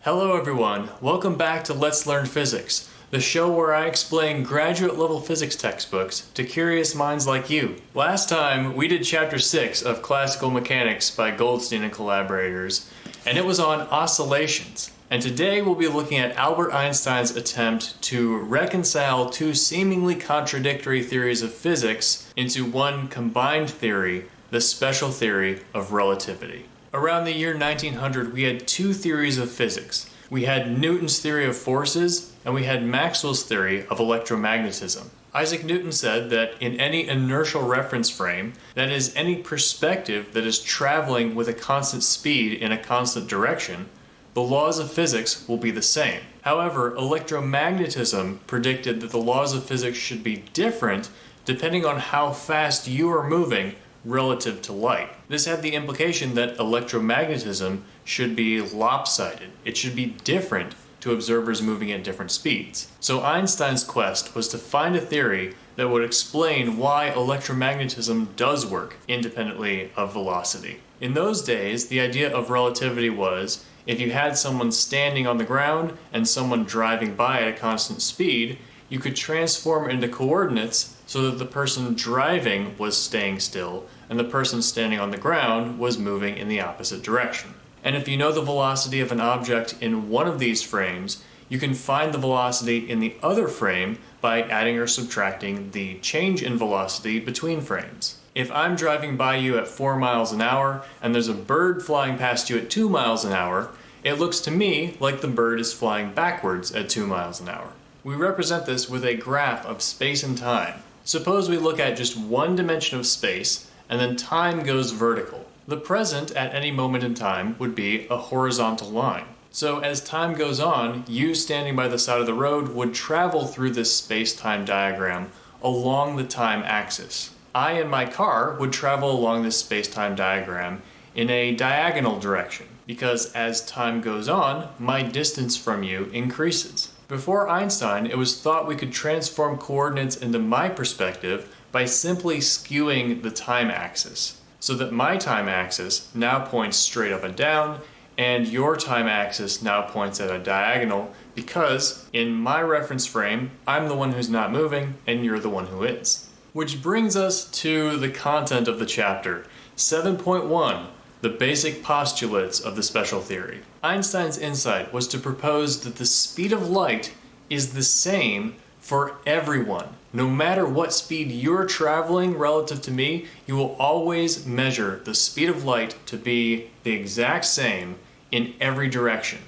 Hello everyone, welcome back to Let's Learn Physics, the show where I explain graduate level physics textbooks to curious minds like you. Last time we did chapter 6 of Classical Mechanics by Goldstein and collaborators, and it was on oscillations. And today we'll be looking at Albert Einstein's attempt to reconcile two seemingly contradictory theories of physics into one combined theory, the special theory of relativity. Around the year 1900, we had two theories of physics. We had Newton's theory of forces, and we had Maxwell's theory of electromagnetism. Isaac Newton said that in any inertial reference frame, that is, any perspective that is traveling with a constant speed in a constant direction, the laws of physics will be the same. However, electromagnetism predicted that the laws of physics should be different depending on how fast you are moving relative to light. This had the implication that electromagnetism should be lopsided. It should be different to observers moving at different speeds. So Einstein's quest was to find a theory that would explain why electromagnetism does work independently of velocity. In those days, the idea of relativity was if you had someone standing on the ground and someone driving by at a constant speed, you could transform into coordinates so that the person driving was staying still and the person standing on the ground was moving in the opposite direction. And if you know the velocity of an object in one of these frames, you can find the velocity in the other frame by adding or subtracting the change in velocity between frames. If I'm driving by you at 4 miles an hour and there's a bird flying past you at 2 miles an hour, it looks to me like the bird is flying backwards at 2 miles an hour. We represent this with a graph of space and time. Suppose we look at just one dimension of space, and then time goes vertical. The present at any moment in time would be a horizontal line. So as time goes on, you standing by the side of the road would travel through this space-time diagram along the time axis. I in my car would travel along this space-time diagram in a diagonal direction, because as time goes on, my distance from you increases. Before Einstein, it was thought we could transform coordinates into my perspective by simply skewing the time axis, so that my time axis now points straight up and down, and your time axis now points at a diagonal, because in my reference frame, I'm the one who's not moving, and you're the one who is. Which brings us to the content of the chapter, 7.1. The basic postulates of the special theory. Einstein's insight was to propose that the speed of light is the same for everyone. No matter what speed you're traveling relative to me, you will always measure the speed of light to be the exact same in every direction.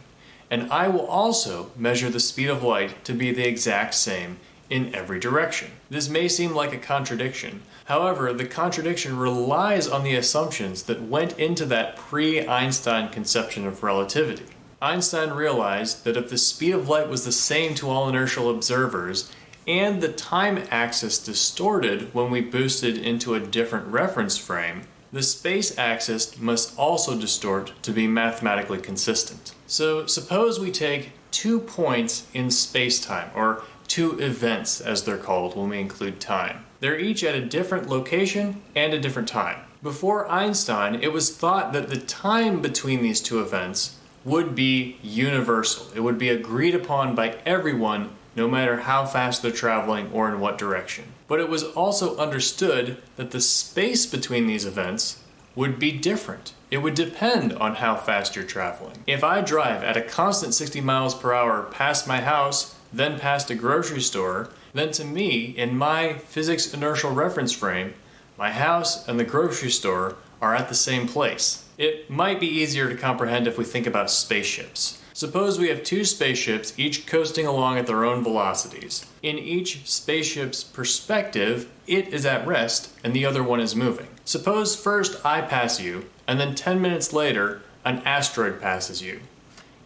And I will also measure the speed of light to be the exact same in every direction. This may seem like a contradiction. However, the contradiction relies on the assumptions that went into that pre-Einstein conception of relativity. Einstein realized that if the speed of light was the same to all inertial observers, and the time axis distorted when we boosted into a different reference frame, the space axis must also distort to be mathematically consistent. So suppose we take 2 points in space-time, or two events as they're called when we include time. They're each at a different location and a different time. Before Einstein, it was thought that the time between these two events would be universal. It would be agreed upon by everyone, no matter how fast they're traveling or in what direction. But it was also understood that the space between these events would be different. It would depend on how fast you're traveling. If I drive at a constant 60 miles per hour past my house, then past a grocery store, then to me, in my physics inertial reference frame, my house and the grocery store are at the same place. It might be easier to comprehend if we think about spaceships. Suppose we have two spaceships, each coasting along at their own velocities. In each spaceship's perspective, it is at rest and the other one is moving. Suppose first I pass you, and then 10 minutes later, an asteroid passes you.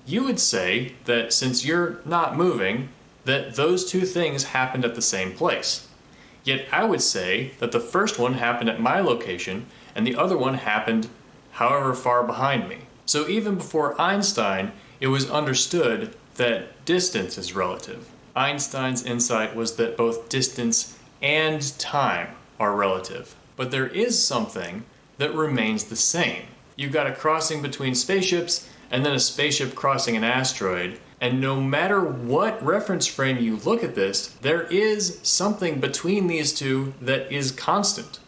You would say that since you're not moving, that those two things happened at the same place. Yet I would say that the first one happened at my location and the other one happened however far behind me. So even before Einstein, it was understood that distance is relative. Einstein's insight was that both distance and time are relative. But there is something that remains the same. You've got a crossing between spaceships, and then a spaceship crossing an asteroid. And no matter what reference frame you look at this, there is something between these two that is constant.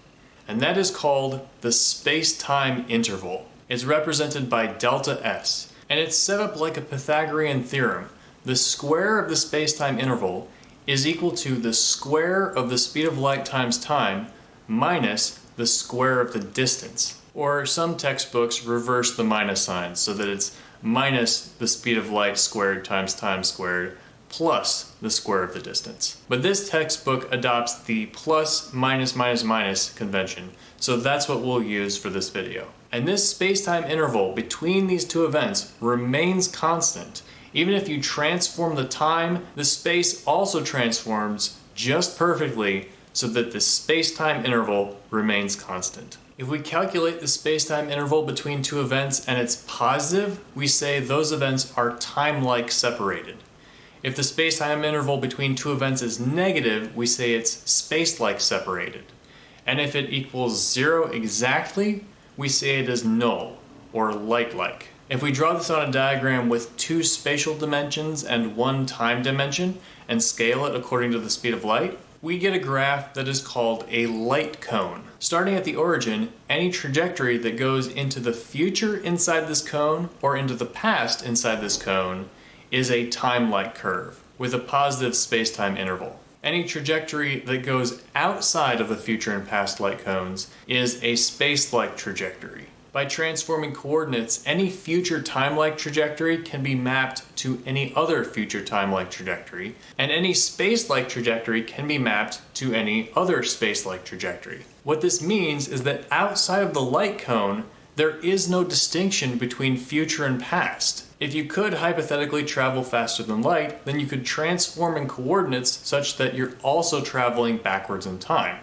And that is called the space-time interval. It's represented by delta S. And it's set up like a Pythagorean theorem. The square of the space-time interval is equal to the square of the speed of light times time minus the square of the distance. Or some textbooks reverse the minus sign so that it's minus the speed of light squared times time squared plus the square of the distance. But this textbook adopts the plus minus minus minus convention, so that's what we'll use for this video. And this space-time interval between these two events remains constant. Even if you transform the time, the space also transforms just perfectly so that the space-time interval remains constant. If we calculate the space-time interval between two events and it's positive, we say those events are time-like separated. If the space-time interval between two events is negative, we say it's space-like separated. And if it equals 0 exactly, we say it is null, or light-like. If we draw this on a diagram with 2 spatial dimensions and 1 time dimension, and scale it according to the speed of light, we get a graph that is called a light cone. Starting at the origin, any trajectory that goes into the future inside this cone, or into the past inside this cone, is a time-like curve, with a positive space-time interval. Any trajectory that goes outside of the future and past light cones is a space-like trajectory. By transforming coordinates, any future time-like trajectory can be mapped to any other future time-like trajectory, and any space-like trajectory can be mapped to any other space-like trajectory. What this means is that outside of the light cone, there is no distinction between future and past. If you could hypothetically travel faster than light, then you could transform in coordinates such that you're also traveling backwards in time.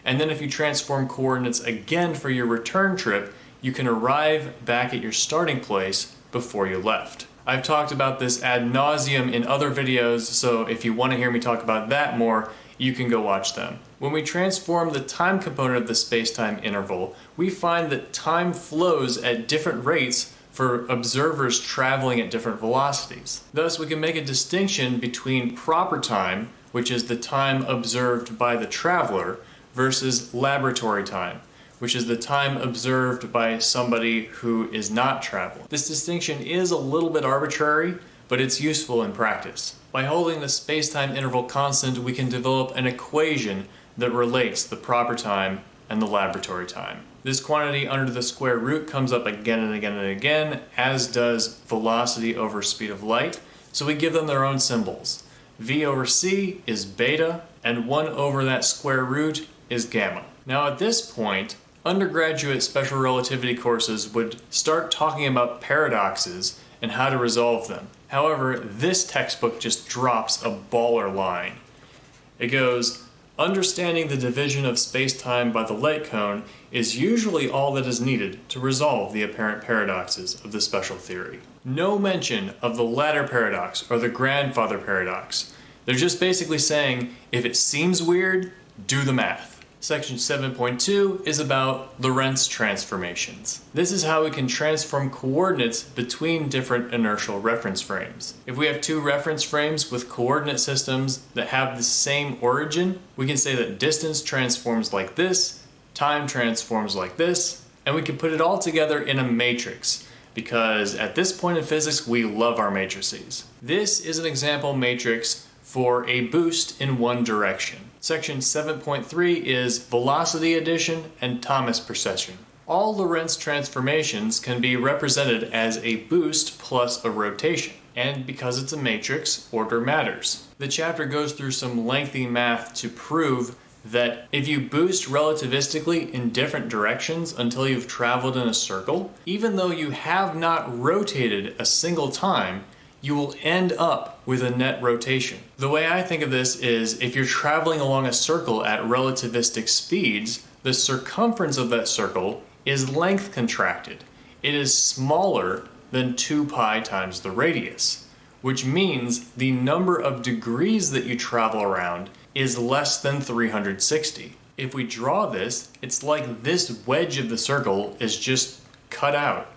And then if you transform coordinates again for your return trip, you can arrive back at your starting place before you left. I've talked about this ad nauseum in other videos, so if you want to hear me talk about that more, you can go watch them. When we transform the time component of the space-time interval, we find that time flows at different rates for observers traveling at different velocities. Thus, we can make a distinction between proper time, which is the time observed by the traveler, versus laboratory time, which is the time observed by somebody who is not traveling. This distinction is a little bit arbitrary, but it's useful in practice. By holding the space-time interval constant, we can develop an equation that relates the proper time and the laboratory time. This quantity under the square root comes up again and again and again, as does velocity over speed of light, so we give them their own symbols. V over c is beta, and 1 over that square root is gamma. Now at this point, undergraduate special relativity courses would start talking about paradoxes and how to resolve them. However, this textbook just drops a baller line. It goes, understanding the division of space-time by the light cone is usually all that is needed to resolve the apparent paradoxes of the special theory. No mention of the ladder paradox or the grandfather paradox. They're just basically saying, if it seems weird, do the math. Section 7.2 is about Lorentz transformations. This is how we can transform coordinates between different inertial reference frames. If we have 2 reference frames with coordinate systems that have the same origin, we can say that distance transforms like this, time transforms like this, and we can put it all together in a matrix, because at this point in physics we love our matrices. This is an example matrix for a boost in one direction. Section 7.3 is velocity addition and Thomas precession. All Lorentz transformations can be represented as a boost plus a rotation. And because it's a matrix, order matters. The chapter goes through some lengthy math to prove that if you boost relativistically in different directions until you've traveled in a circle, even though you have not rotated a single time, you will end up with a net rotation. The way I think of this is if you're traveling along a circle at relativistic speeds, the circumference of that circle is length contracted. It is smaller than 2 pi times the radius, which means the number of degrees that you travel around is less than 360. If we draw this, it's like this wedge of the circle is just cut out.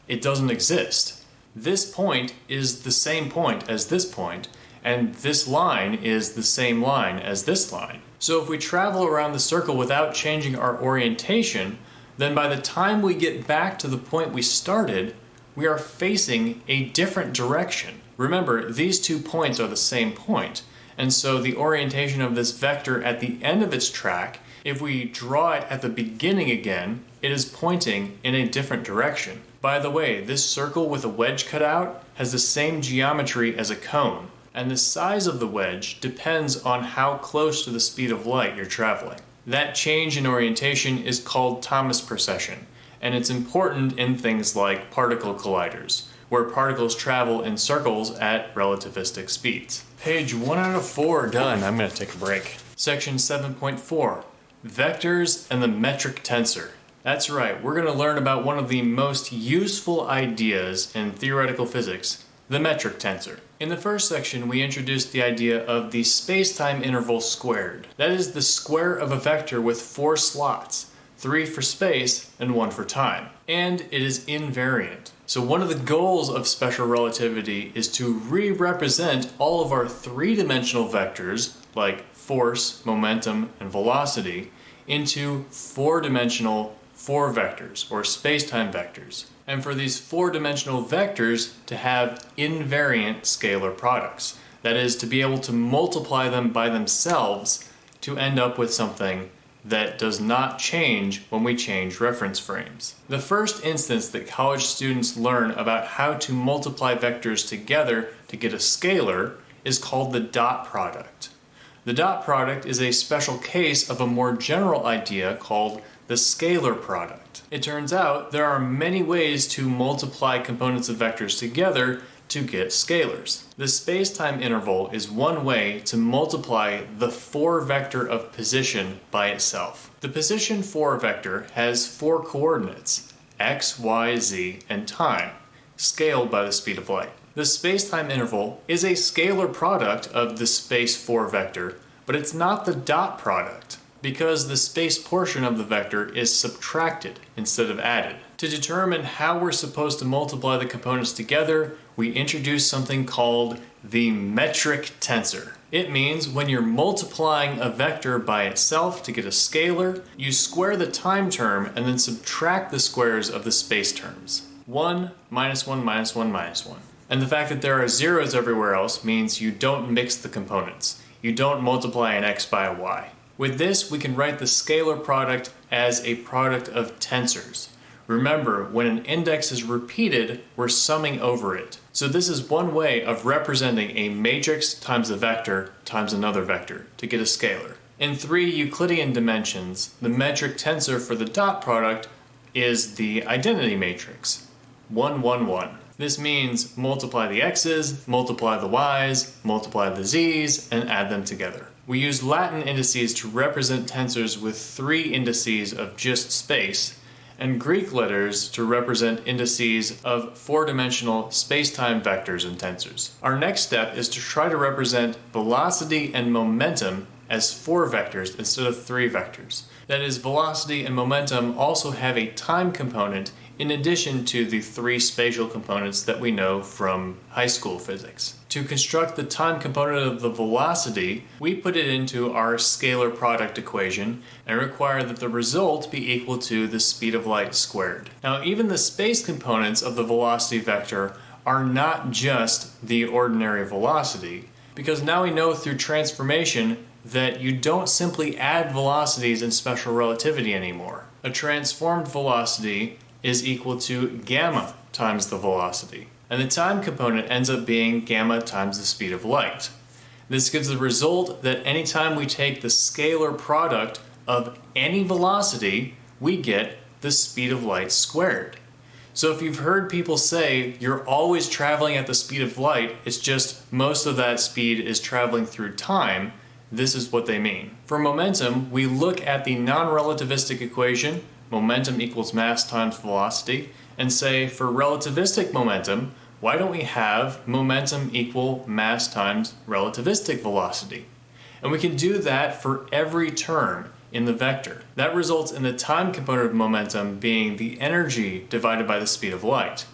It doesn't exist. this point is the same point as this point, and this line is the same line as this line. So if we travel around the circle without changing our orientation, then by the time we get back to the point we started, we are facing a different direction. Remember, these 2 points are the same point, and so the orientation of this vector at the end of its track, if we draw it at the beginning again, it is pointing in a different direction. By the way, this circle with a wedge cut out has the same geometry as a cone, and the size of the wedge depends on how close to the speed of light you're traveling. That change in orientation is called Thomas precession, and it's important in things like particle colliders, where particles travel in circles at relativistic speeds. Page 1 out of 4 done. I'm going to take a break. Section 7.4, Vectors and the Metric Tensor. That's right, we're going to learn about one of the most useful ideas in theoretical physics, the metric tensor. In the first section, we introduced the idea of the space-time interval squared. That is the square of a vector with 4 slots, 3 for space and 1 for time. And it is invariant. So one of the goals of special relativity is to re-represent all of our 3-dimensional vectors, like force, momentum, and velocity, into 4-dimensional 4 vectors, or space-time vectors. And for these 4-dimensional vectors to have invariant scalar products. That is, to be able to multiply them by themselves to end up with something that does not change when we change reference frames. The first instance that college students learn about how to multiply vectors together to get a scalar is called the dot product. The dot product is a special case of a more general idea called the scalar product. It turns out there are many ways to multiply components of vectors together to get scalars. The space-time interval is one way to multiply the 4 vector of position by itself. The position 4 vector has 4 coordinates, x, y, z, and time, scaled by the speed of light. The space-time interval is a scalar product of the space 4 vector, but it's not the dot product, because the space portion of the vector is subtracted instead of added. To determine how we're supposed to multiply the components together, we introduce something called the metric tensor. It means when you're multiplying a vector by itself to get a scalar, you square the time term and then subtract the squares of the space terms. 1 minus 1 minus 1 minus 1. And the fact that there are zeros everywhere else means you don't mix the components. You don't multiply an x by a y. With this, we can write the scalar product as a product of tensors. Remember, when an index is repeated, we're summing over it. So this is one way of representing a matrix times a vector times another vector to get a scalar. In 3 Euclidean dimensions, the metric tensor for the dot product is the identity matrix, 1, 1, 1. This means multiply the x's, multiply the y's, multiply the z's, and add them together. We use Latin indices to represent tensors with 3 indices of just space, and Greek letters to represent indices of 4-dimensional space-time vectors and tensors. Our next step is to try to represent velocity and momentum as 4 vectors instead of 3 vectors. That is, velocity and momentum also have a time component in addition to the 3 spatial components that we know from high school physics. To construct the time component of the velocity, we put it into our scalar product equation and require that the result be equal to the speed of light squared. Now, even the space components of the velocity vector are not just the ordinary velocity, because now we know through transformation that you don't simply add velocities in special relativity anymore. A transformed velocity is equal to gamma times the velocity, and the time component ends up being gamma times the speed of light. This gives the result that anytime we take the scalar product of any velocity, we get the speed of light squared. So if you've heard people say you're always traveling at the speed of light, it's just most of that speed is traveling through time, this is what they mean. For momentum, we look at the non-relativistic equation, momentum equals mass times velocity, and say for relativistic momentum, why don't we have momentum equal mass times relativistic velocity? And we can do that for every term in the vector. That results in the time component of momentum being the energy divided by the speed of light.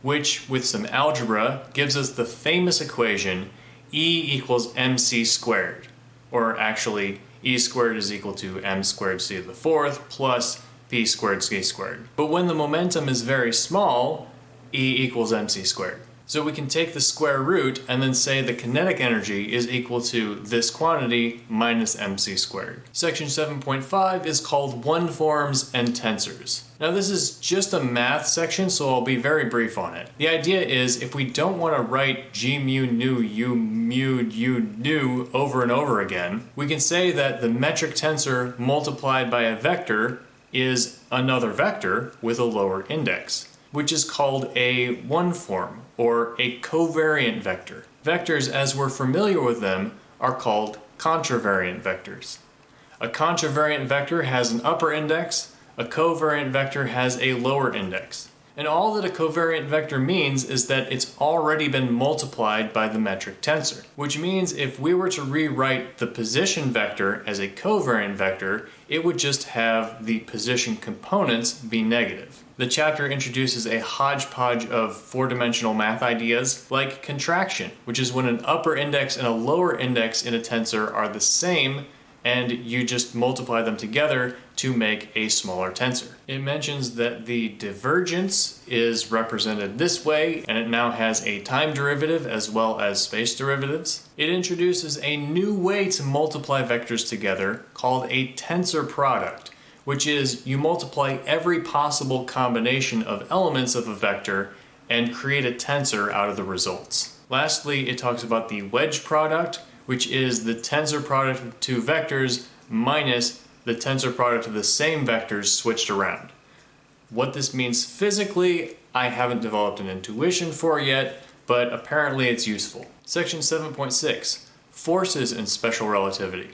which with some algebra gives us the famous equation E equals mc squared, or actually E squared is equal to m squared c to the fourth plus p squared c squared. But when the momentum is very small, E equals mc squared. So we can take the square root and then say the kinetic energy is equal to this quantity minus mc squared. Section 7.5 is called one-forms and tensors. Now this is just a math section, so I'll be very brief on it. The idea is if we don't want to write g mu nu u mu u nu over and over again, we can say that the metric tensor multiplied by a vector is another vector with a lower index, which is called a one-form, or a covariant vector. Vectors, as we're familiar with them, are called contravariant vectors. A contravariant vector has an upper index, a covariant vector has a lower index. And all that a covariant vector means is that it's already been multiplied by the metric tensor, which means if we were to rewrite the position vector as a covariant vector, it would just have the position components be negative. The chapter introduces a hodgepodge of four-dimensional math ideas like contraction, which is when an upper index and a lower index in a tensor are the same and you just multiply them together to make a smaller tensor. It mentions that the divergence is represented this way, and it now has a time derivative as well as space derivatives. It introduces a new way to multiply vectors together called a tensor product, which is you multiply every possible combination of elements of a vector and create a tensor out of the results. Lastly, it talks about the wedge product, which is the tensor product of two vectors minus the tensor product of the same vectors switched around. What this means physically, I haven't developed an intuition for yet, but apparently it's useful. Section 7.6, Forces in Special Relativity.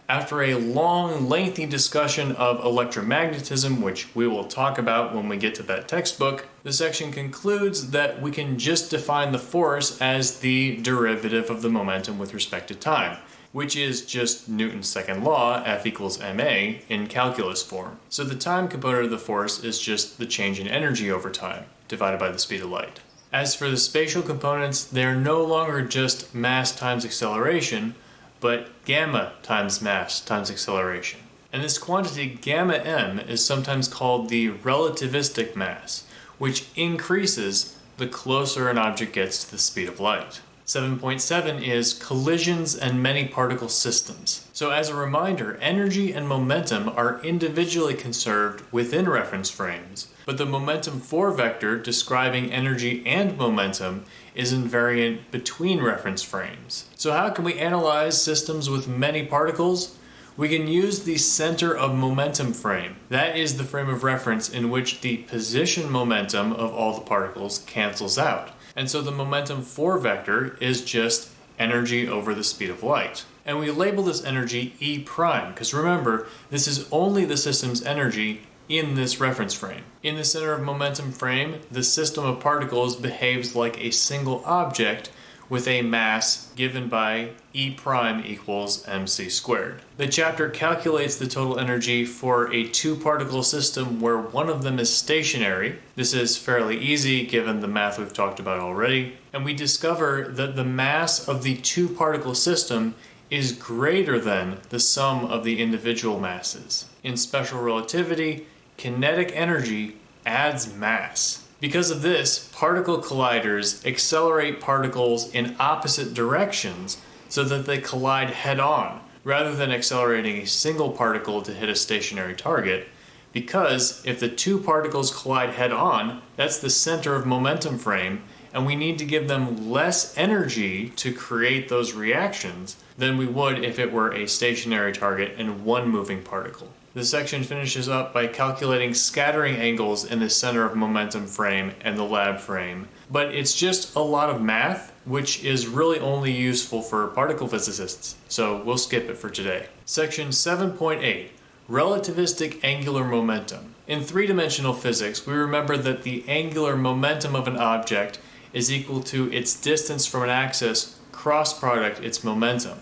After a long, lengthy discussion of electromagnetism, which we will talk about when we get to that textbook, the section concludes that we can just define the force as the derivative of the momentum with respect to time, which is just Newton's second law, F equals ma, in calculus form. So the time component of the force is just the change in energy over time, divided by the speed of light. As for the spatial components, they're no longer just mass times acceleration, but gamma times mass times acceleration. And this quantity gamma m is sometimes called the relativistic mass, which increases the closer an object gets to the speed of light. 7.7 is collisions and many particle systems. So as a reminder, energy and momentum are individually conserved within reference frames, but the momentum 4 vector describing energy and momentum is invariant between reference frames. So how can we analyze systems with many particles? We can use the center of momentum frame. That is the frame of reference in which the position momentum of all the particles cancels out. And so the momentum 4 vector is just energy over the speed of light. And we label this energy E prime, because remember, this is only the system's energy in this reference frame. In the center of momentum frame, the system of particles behaves like a single object with a mass given by E prime equals mc squared. The chapter calculates the total energy for a two-particle system where one of them is stationary. This is fairly easy given the math we've talked about already. And we discover that the mass of the two-particle system is greater than the sum of the individual masses. In special relativity, kinetic energy adds mass. Because of this, particle colliders accelerate particles in opposite directions so that they collide head-on, rather than accelerating a single particle to hit a stationary target, because if the two particles collide head-on, that's the center of momentum frame, and we need to give them less energy to create those reactions than we would if it were a stationary target and one moving particle. The section finishes up by calculating scattering angles in the center of momentum frame and the lab frame, but it's just a lot of math, which is really only useful for particle physicists, so we'll skip it for today. Section 7.8, Relativistic Angular Momentum. In three-dimensional physics, we remember that the angular momentum of an object is equal to its distance from an axis cross product its momentum.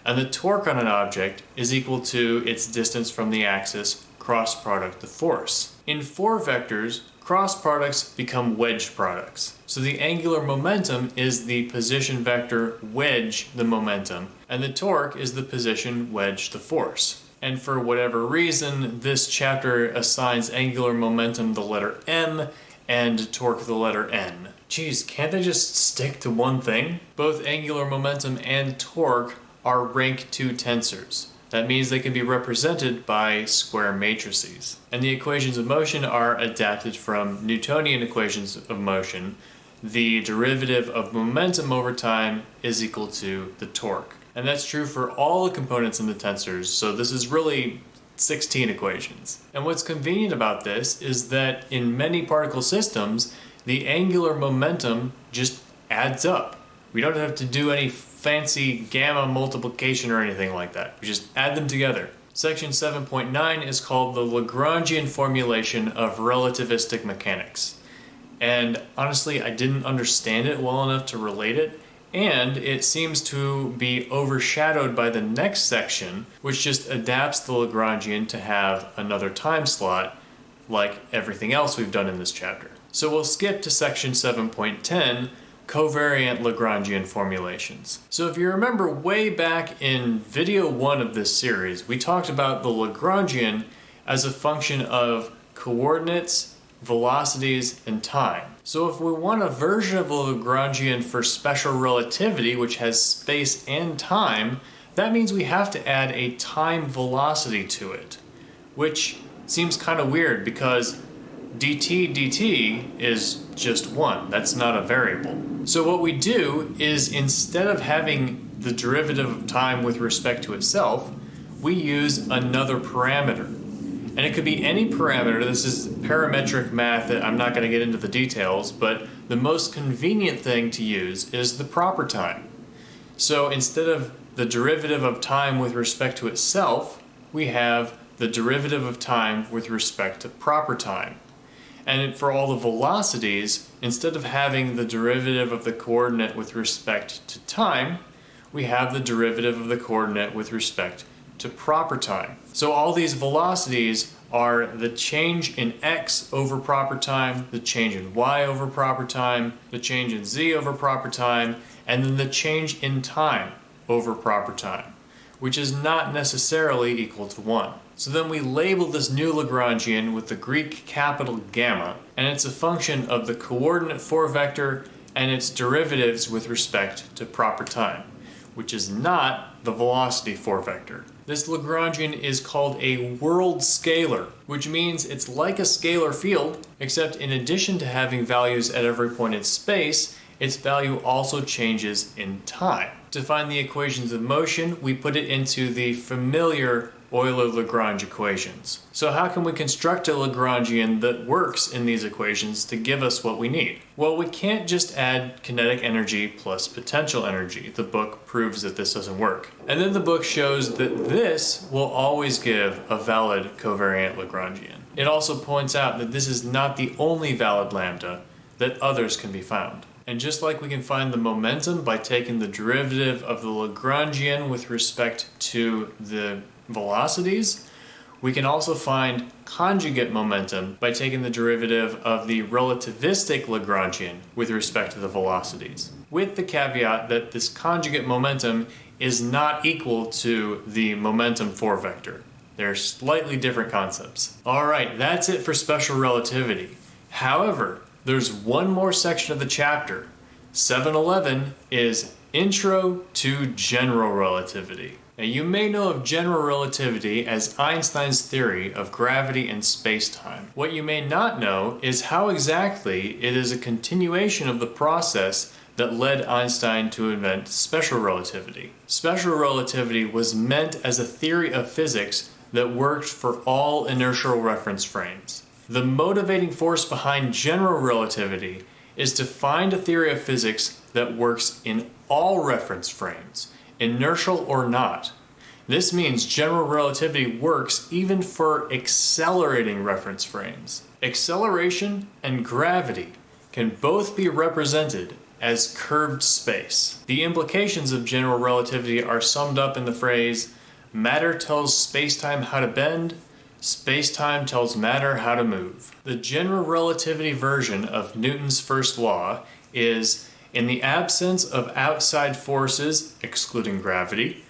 And the torque on an object is equal to its distance from the axis cross product the force. In four vectors, cross products become wedged products. So the angular momentum is the position vector wedge the momentum, and the torque is the position wedge the force. And for whatever reason, this chapter assigns angular momentum the letter M and torque the letter N. Geez, can't they just stick to one thing? Both angular momentum and torque are rank 2 tensors. That means they can be represented by square matrices. And the equations of motion are adapted from Newtonian equations of motion. The derivative of momentum over time is equal to the torque. And that's true for all the components in the tensors, so this is really 16 equations. And what's convenient about this is that in many particle systems, the angular momentum just adds up. We don't have to do any fancy gamma multiplication or anything like that. We just add them together. Section 7.9 is called the Lagrangian formulation of relativistic mechanics. And honestly, I didn't understand it well enough to relate it, and it seems to be overshadowed by the next section, which just adapts the Lagrangian to have another time slot, like everything else we've done in this chapter. So we'll skip to section 7.10, Covariant Lagrangian formulations. So if you remember way back in video 1 of this series, we talked about the Lagrangian as a function of coordinates, velocities, and time. So if we want a version of the Lagrangian for special relativity, which has space and time, that means we have to add a time velocity to it, which seems kind of weird because dt is just 1. That's not a variable. So what we do is, instead of having the derivative of time with respect to itself, we use another parameter. And it could be any parameter. This is parametric math that I'm not going to get into the details, but the most convenient thing to use is the proper time. So instead of the derivative of time with respect to itself, we have the derivative of time with respect to proper time. And for all the velocities, instead of having the derivative of the coordinate with respect to time, we have the derivative of the coordinate with respect to proper time. So all these velocities are the change in x over proper time, the change in y over proper time, the change in z over proper time, and then the change in time over proper time, which is not necessarily equal to 1. So then we label this new Lagrangian with the Greek capital gamma, and it's a function of the coordinate 4 vector and its derivatives with respect to proper time, which is not the velocity 4 vector. This Lagrangian is called a world scalar, which means it's like a scalar field, except in addition to having values at every point in space, its value also changes in time. To find the equations of motion, we put it into the familiar Euler-Lagrange equations. So how can we construct a Lagrangian that works in these equations to give us what we need? Well, we can't just add kinetic energy plus potential energy. The book proves that this doesn't work. And then the book shows that this will always give a valid covariant Lagrangian. It also points out that this is not the only valid lambda, that others can be found. And just like we can find the momentum by taking the derivative of the Lagrangian with respect to the velocities, we can also find conjugate momentum by taking the derivative of the relativistic Lagrangian with respect to the velocities, with the caveat that this conjugate momentum is not equal to the momentum 4 vector. They're slightly different concepts. Alright, that's it for special relativity. However, there's one more section of the chapter. 7.11 is Intro to General Relativity. Now, you may know of general relativity as Einstein's theory of gravity and space-time. What you may not know is how exactly it is a continuation of the process that led Einstein to invent special relativity. Special relativity was meant as a theory of physics that worked for all inertial reference frames. The motivating force behind general relativity is to find a theory of physics that works in all reference frames, inertial or not. This means general relativity works even for accelerating reference frames. Acceleration and gravity can both be represented as curved space. The implications of general relativity are summed up in the phrase, matter tells spacetime how to bend, Space-time tells matter how to move. The general relativity version of Newton's first law is, in the absence of outside forces, excluding gravity,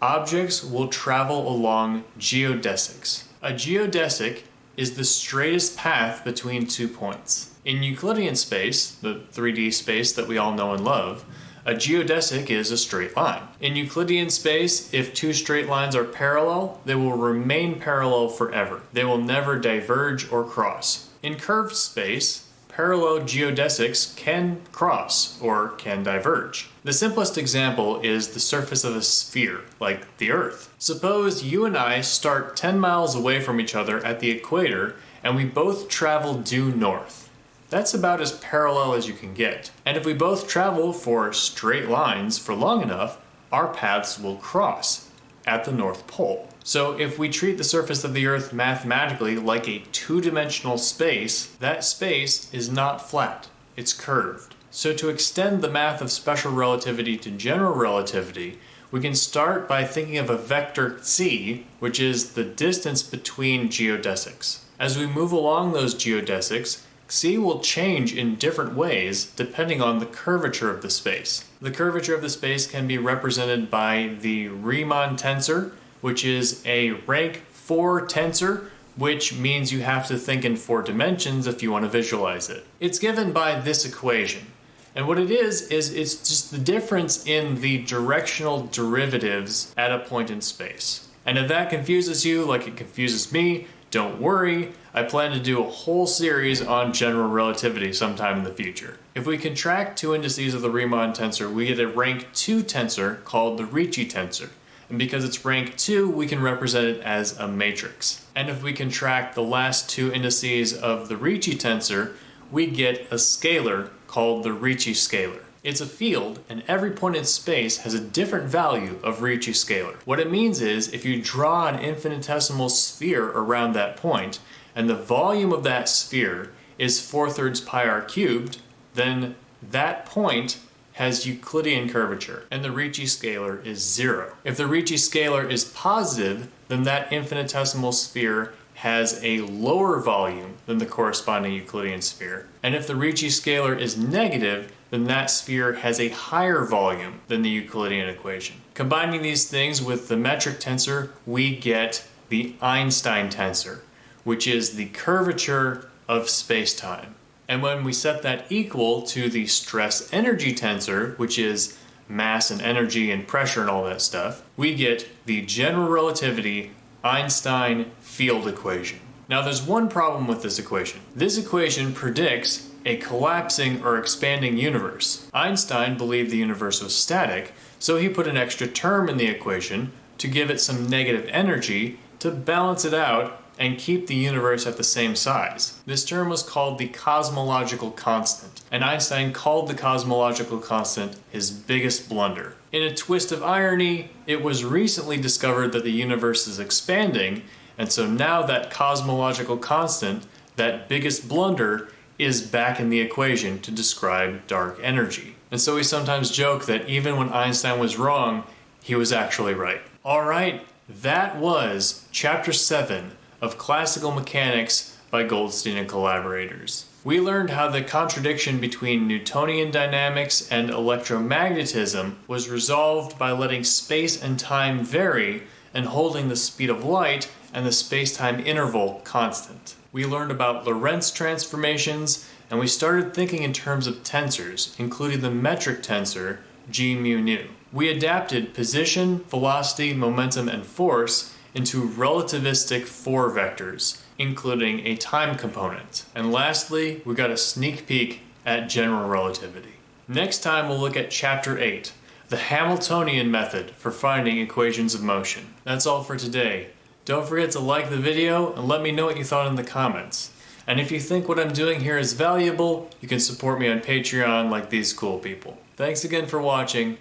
objects will travel along geodesics. A geodesic is the straightest path between 2 points. In Euclidean space, the 3D space that we all know and love, a geodesic is a straight line. In Euclidean space, if 2 straight lines are parallel, they will remain parallel forever. They will never diverge or cross. In curved space, parallel geodesics can cross or can diverge. The simplest example is the surface of a sphere, like the Earth. Suppose you and I start 10 miles away from each other at the equator and we both travel due north. That's about as parallel as you can get. And if we both travel for straight lines for long enough, our paths will cross at the North Pole. So if we treat the surface of the Earth mathematically like a 2-dimensional space, that space is not flat, it's curved. So to extend the math of special relativity to general relativity, we can start by thinking of a vector c, which is the distance between geodesics. As we move along those geodesics, c will change in different ways depending on the curvature of the space. The curvature of the space can be represented by the Riemann tensor, which is a rank 4 tensor, which means you have to think in 4 dimensions if you want to visualize it. It's given by this equation. And what it is it's just the difference in the directional derivatives at a point in space. And if that confuses you like it confuses me, don't worry, I plan to do a whole series on general relativity sometime in the future. If we contract 2 indices of the Riemann tensor, we get a rank 2 tensor called the Ricci tensor. And because it's rank 2, we can represent it as a matrix. And if we contract the last 2 indices of the Ricci tensor, we get a scalar called the Ricci scalar. It's a field, and every point in space has a different value of Ricci scalar. What it means is, if you draw an infinitesimal sphere around that point, and the volume of that sphere is 4/3 pi r cubed, then that point has Euclidean curvature, and the Ricci scalar is 0. If the Ricci scalar is positive, then that infinitesimal sphere has a lower volume than the corresponding Euclidean sphere. And if the Ricci scalar is negative, then that sphere has a higher volume than the Euclidean equation. Combining these things with the metric tensor, we get the Einstein tensor, which is the curvature of space-time. And when we set that equal to the stress-energy tensor, which is mass and energy and pressure and all that stuff, we get the general relativity Einstein field equation. Now there's one problem with this equation. This equation predicts a collapsing or expanding universe. Einstein believed the universe was static, so he put an extra term in the equation to give it some negative energy to balance it out and keep the universe at the same size. This term was called the cosmological constant, and Einstein called the cosmological constant his biggest blunder. In a twist of irony, it was recently discovered that the universe is expanding, and so now that cosmological constant, that biggest blunder, is back in the equation to describe dark energy. And so we sometimes joke that even when Einstein was wrong, he was actually right. Alright, that was Chapter 7 of Classical Mechanics by Goldstein and collaborators. We learned how the contradiction between Newtonian dynamics and electromagnetism was resolved by letting space and time vary and holding the speed of light and the space-time interval constant. We learned about Lorentz transformations, and we started thinking in terms of tensors, including the metric tensor, g mu nu. We adapted position, velocity, momentum, and force into relativistic 4 vectors, including a time component. And lastly, we got a sneak peek at general relativity. Next time we'll look at Chapter 8, the Hamiltonian method for finding equations of motion. That's all for today. Don't forget to like the video and let me know what you thought in the comments. And if you think what I'm doing here is valuable, you can support me on Patreon like these cool people. Thanks again for watching.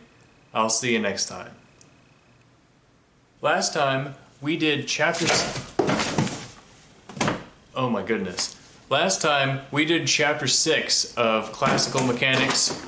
I'll see you next time. Last time, we did Chapter 6 of Classical Mechanics